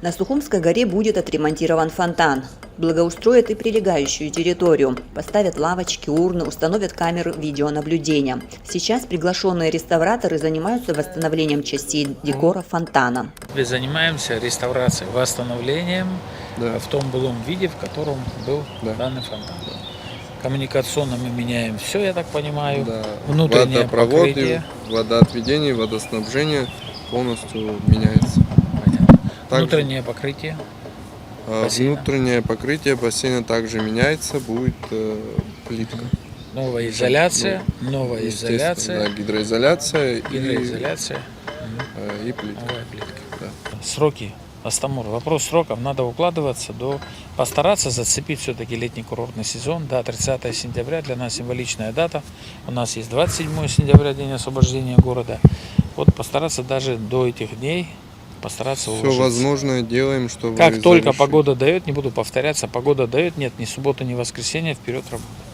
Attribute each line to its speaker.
Speaker 1: На Сухумской горе будет отремонтирован фонтан. Благоустроят и прилегающую территорию. Поставят лавочки, урны, установят камеры видеонаблюдения. Сейчас приглашенные реставраторы занимаются восстановлением частей декора фонтана.
Speaker 2: Мы занимаемся реставрацией, восстановлением в том былом виде, в котором был данный фонтан. Коммуникационно мы меняем все, я так понимаю. Внутреннее покрытие.
Speaker 3: Водоотведение, водоснабжение полностью меняется.
Speaker 2: Внутреннее покрытие.
Speaker 3: Внутреннее покрытие бассейна также меняется, будет плитка.
Speaker 2: Новая изоляция,
Speaker 3: Да, гидроизоляция и плитка.
Speaker 2: Новая плитка. Да. Сроки, Астамур, вопрос сроков, надо укладываться, постараться зацепить все-таки летний курортный сезон, 30 сентября, для нас символичная дата, у нас есть 27 сентября, день освобождения города, постараться даже до этих дней, постараться уложиться.
Speaker 3: Все возможное делаем, чтобы
Speaker 2: как только погода дает, не буду повторяться, погода дает, нет ни субботы, ни воскресенья, вперед работать.